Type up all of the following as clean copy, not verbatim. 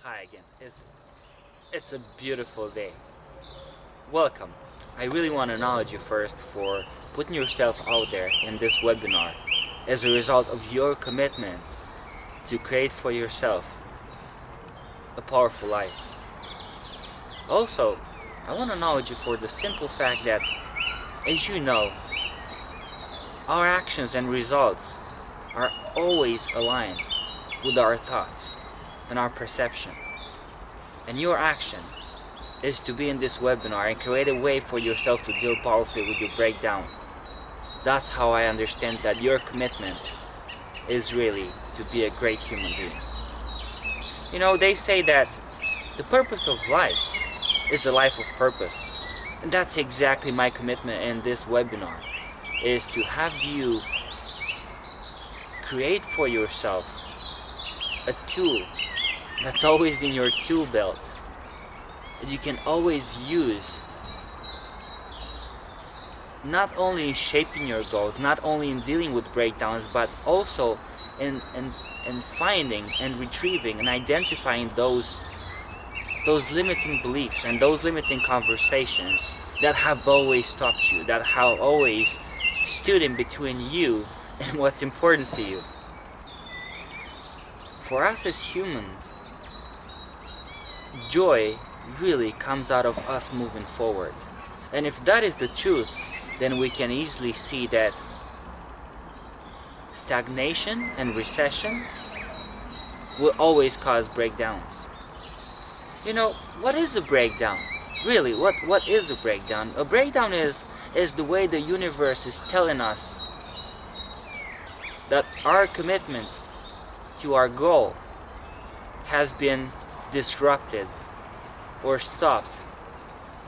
Hi again. It's a beautiful day. Welcome. I really want to acknowledge you first for putting yourself out there in this webinar as a result of your commitment to create for yourself a powerful life. Also, I want to acknowledge you for the simple fact that, as you know, our actions and results are always aligned with our thoughts and our perception. And your action is to be in this webinar and create a way for yourself to deal powerfully with your breakdown. That's how I understand that your commitment is really to be a great human being. You know, they say that the purpose of life is a life of purpose. And that's exactly my commitment in this webinar, is to have you create for yourself a tool that's always in your tool belt that you can always use, not only in shaping your goals, not only in dealing with breakdowns, but also in finding and retrieving and identifying those limiting beliefs and those limiting conversations that have always stopped you, that have always stood in between you and what's important to you. For us as humans, joy really comes out of us moving forward. And if that is the truth, then we can easily see that stagnation and recession will always cause breakdowns. You know, what is a breakdown? Really, what is a breakdown? A breakdown is the way the universe is telling us that our commitment to our goal has been disrupted or stopped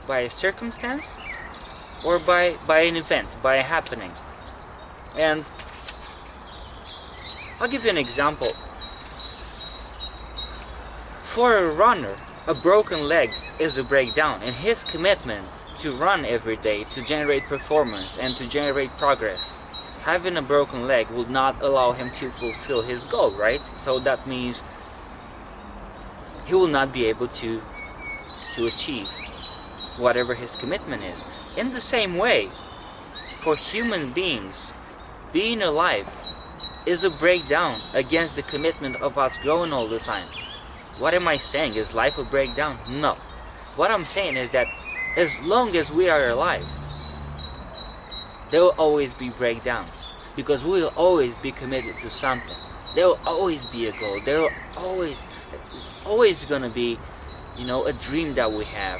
by a circumstance or by an event, by a happening. And I'll give you an example. For a runner, a broken leg is a breakdown, and his commitment to run every day, to generate performance and to generate progress. Having a broken leg will not allow him to fulfill his goal, right? So that means he will not be able to achieve whatever his commitment is. In the same way, for human beings, being alive is a breakdown against the commitment of us growing all the time. What am I saying? Is life a breakdown? No. What I'm saying is that as long as we are alive, there will always be breakdowns, because we will always be committed to something. There will always be a goal. There's always gonna be, a dream that we have,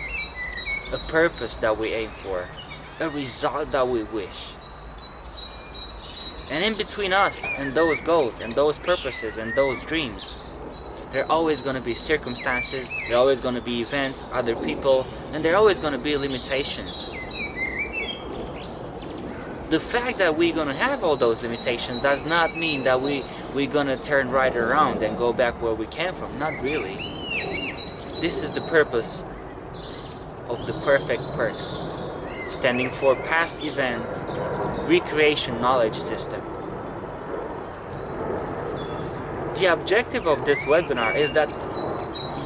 a purpose that we aim for, a result that we wish. And in between us and those goals and those purposes and those dreams, there are always going to be circumstances, there are always going to be events, other people, and there are always going to be limitations. The fact that we're going to have all those limitations does not mean that we're going to turn right around and go back where we came from. Not really. This is the purpose of the perfect P.E.R.K.S, standing for Past Events Recreation Knowledge System. The objective of this webinar is that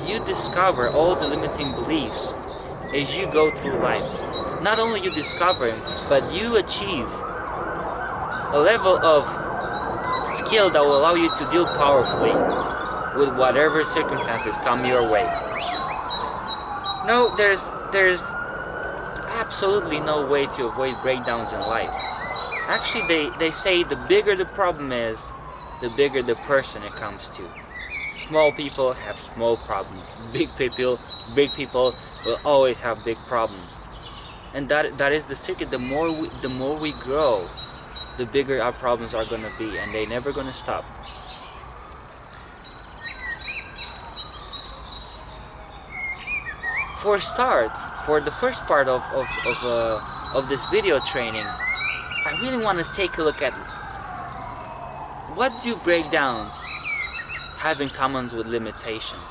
you discover all the limiting beliefs as you go through life. Not only you discover them, but you achieve a level of skill that will allow you to deal powerfully with whatever circumstances come your way. No, there's absolutely no way to avoid breakdowns in life. Actually, they say the bigger the problem is, the bigger the person it comes to. Small people have small problems. Big people will always have big problems. And that is the secret. The more we grow, the bigger our problems are gonna be, and they're never gonna stop. For start, for the first part of this video training, I really want to take a look at what do breakdowns have in common with limitations.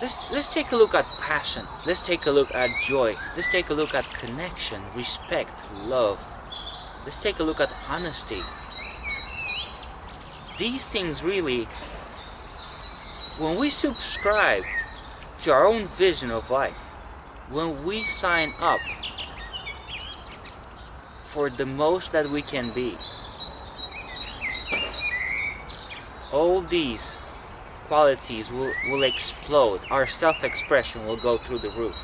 Let's take a look at passion. Let's take a look at joy. Let's take a look at connection, respect, love. Let's take a look at honesty. These things really When we subscribe to our own vision of life, when we sign up for the most that we can be, all these qualities will explode. Our self-expression will go through the roof.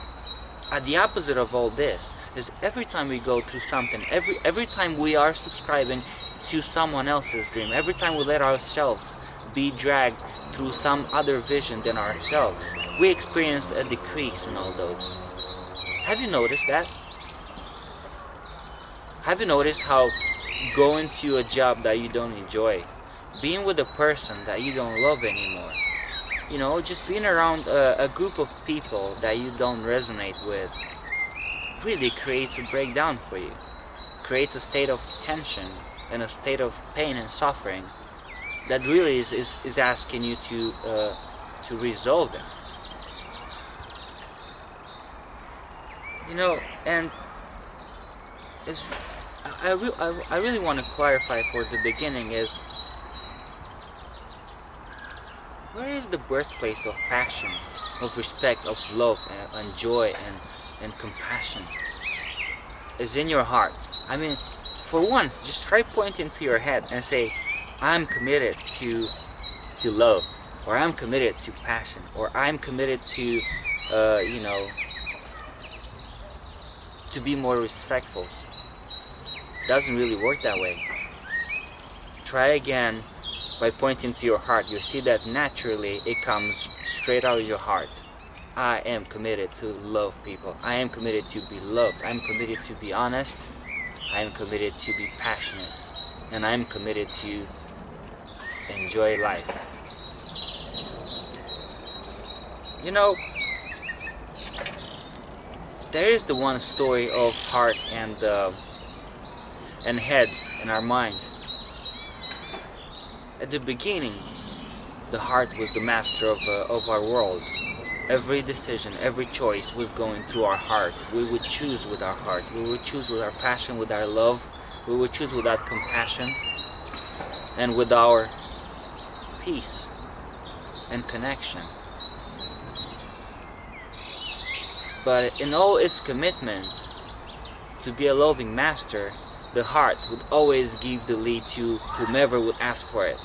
At the opposite of all this is every time we go through something, every time we are subscribing to someone else's dream, every time we let ourselves be dragged through some other vision than ourselves, we experience a decrease in all those. Have you noticed that? Have you noticed how going to a job that you don't enjoy, being with a person that you don't love anymore, you know, just being around a group of people that you don't resonate with, really creates a breakdown for you, creates a state of tension and a state of pain and suffering that really is asking you to resolve it. You know, and it's, I really want to clarify for the beginning is, where is the birthplace of passion, of respect, of love, and joy, and compassion? Is in your heart. I mean, for once, just try pointing to your head and say, I'm committed to love, or I'm committed to passion, or I'm committed to, you know, to be more respectful. Doesn't really work that way. Try again by pointing to your heart. You see that naturally it comes straight out of your heart. I am committed to love people. I am committed to be loved. I'm committed to be honest. I am committed to be passionate. And I'm committed to enjoy life. You know, there is the one story of heart and head in our mind. At the beginning, the heart was the master of our world. Every decision, every choice was going through our heart. We would choose with our heart. We would choose with our passion, with our love. We would choose with our compassion and with our peace and connection. But in all its commitments to be a loving master, the heart would always give the lead to whomever would ask for it.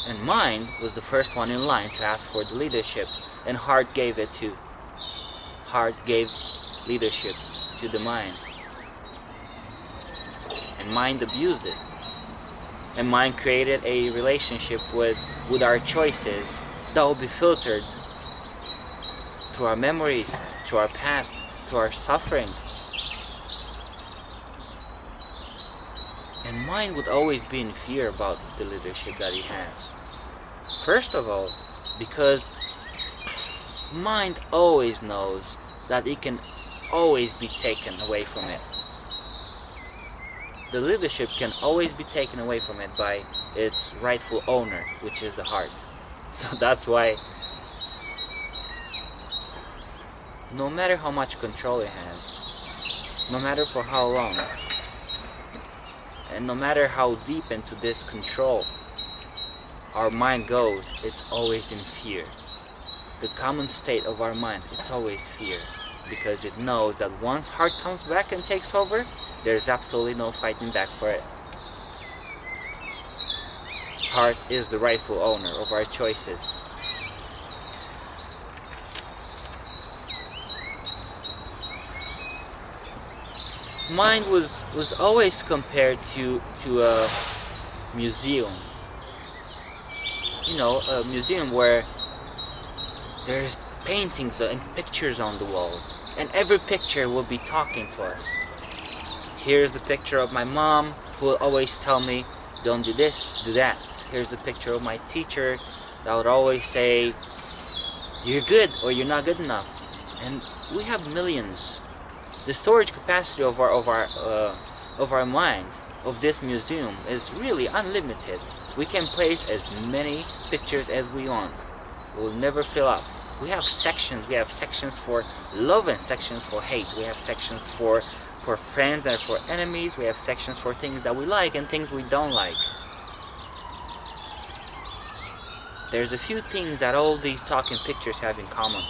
And mind was the first one in line to ask for the leadership, and heart gave it to. Heart gave leadership to the mind. And mind abused it. And mind created a relationship with our choices that will be filtered through our memories, through our past, through our suffering. And mind would always be in fear about the leadership that he has. First of all, because mind always knows that it can always be taken away from it. The leadership can always be taken away from it by its rightful owner, which is the heart. So that's why no matter how much control it has, no matter for how long, and no matter how deep into this control our mind goes, it's always in fear. The common state of our mind, it's always fear, because it knows that once heart comes back and takes over, there's absolutely no fighting back for it. Heart is the rightful owner of our choices. Mind was always compared to a museum. You know, a museum where there's paintings and pictures on the walls, and every picture will be talking to us. Here's the picture of my mom, who will always tell me, don't do this, do that. Here's the picture of my teacher that would always say, you're good or you're not good enough. And we have millions. The storage capacity of our mind, of this museum, is really unlimited. We can place as many pictures as we want. It will never fill up. We have sections. We have sections for love and sections for hate. We have sections for friends and for enemies. We have sections for things that we like and things we don't like. there's a few things that all these talking pictures have in common.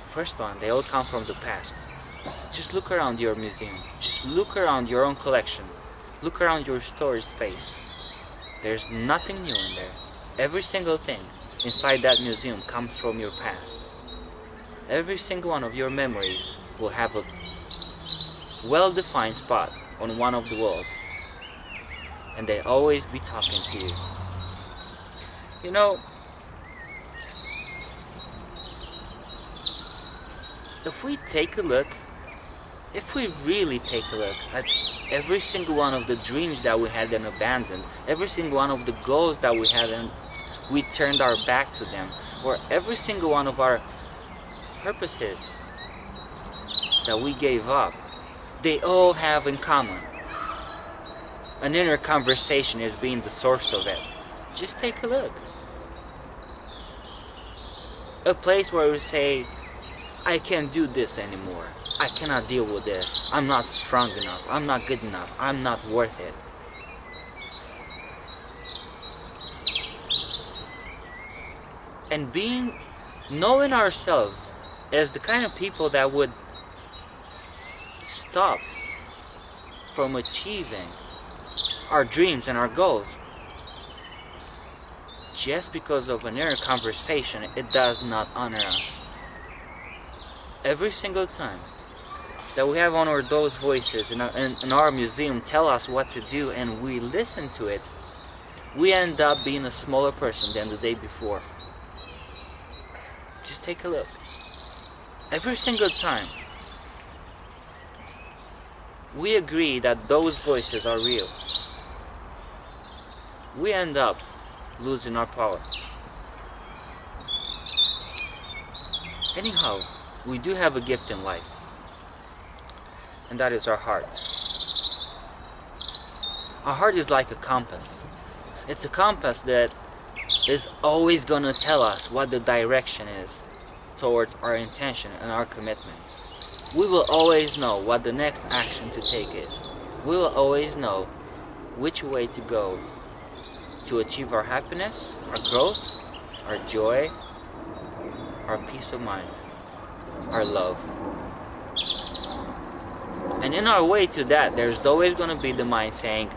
First one, they all come from the past. Just look around your museum. Just look around your own collection. Look around your storage space. There's nothing new in there. Every single thing inside that museum comes from your past. Every single one of your memories will have a well-defined spot on one of the walls. And they always be talking to you. You know, if we really take a look at every single one of the dreams that we had and abandoned, every single one of the goals that we had and we turned our back to them, or every single one of our purposes that we gave up, they all have in common an inner conversation as being the source of it. Just take a look. A place where we say, I can't do this anymore. I cannot deal with this. I'm not strong enough. I'm not good enough. I'm not worth it. And knowing ourselves as the kind of people that would stop from achieving our dreams and our goals just because of an inner conversation, it does not honor us. Every single time that we have honored those voices in our museum tell us what to do and we listen to it, we end up being a smaller person than the day before. Just take a look. Every single time we agree that those voices are real, we end up losing our power. Anyhow, we do have a gift in life, and that is our heart. Our heart is like a compass. It's a compass that is always gonna tell us what the direction is towards our intention and our commitment. We will always know what the next action to take is. We will always know which way to go to achieve our happiness, our growth, our joy, our peace of mind, our love. And in our way to that, there's always going to be the mind saying,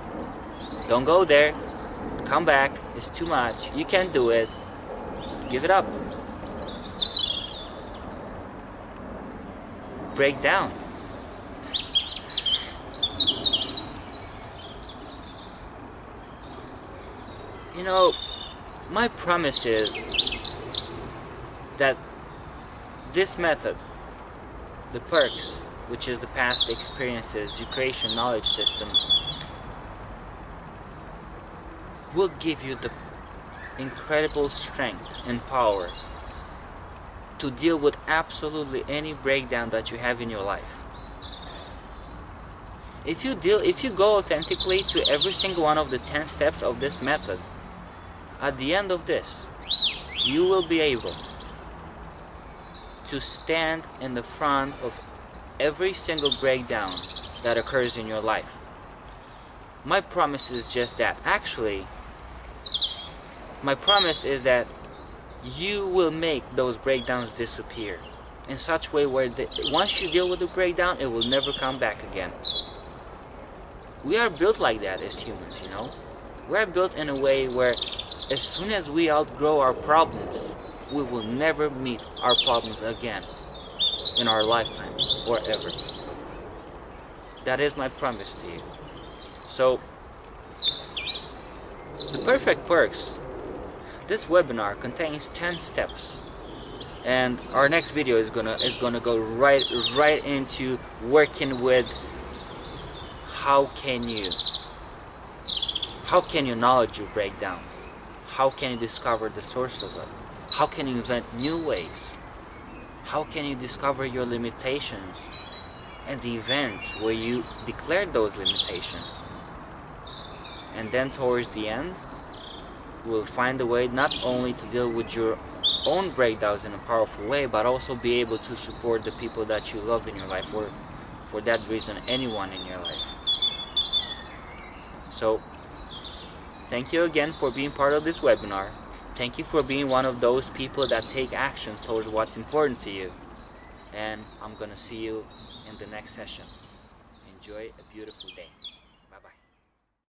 don't go there, come back, it's too much, you can't do it, give it up. Break down. You know, my promise is that this method, the P.E.R.K.S, which is the past experiences recreation knowledge system, will give you the incredible strength and power to deal with absolutely any breakdown that you have in your life. If you go authentically to every single one of the 10 steps of this method, at the end of this, you will be able to stand in the front of every single breakdown that occurs in your life. My promise is just that. Actually, my promise is that you will make those breakdowns disappear in such a way where once you deal with the breakdown, it will never come back again. We are built like that as humans, you know. We are built in a way where as soon as we outgrow our problems, we will never meet our problems again in our lifetime or ever. That is my promise to you. So, the Perfect P.E.R.K.S, this webinar contains 10 steps, and our next video is gonna go right into working with how can you acknowledge your breakdowns, how can you discover the source of it, how can you invent new ways, how can you discover your limitations and the events where you declared those limitations. And then towards the end, we'll find a way not only to deal with your own breakdowns in a powerful way, but also be able to support the people that you love in your life, or for that reason, anyone in your life. So, Thank you again for being part of this webinar. Thank you for being one of those people that take actions towards what's important to you. And I'm gonna see you in the next session. Enjoy a beautiful day.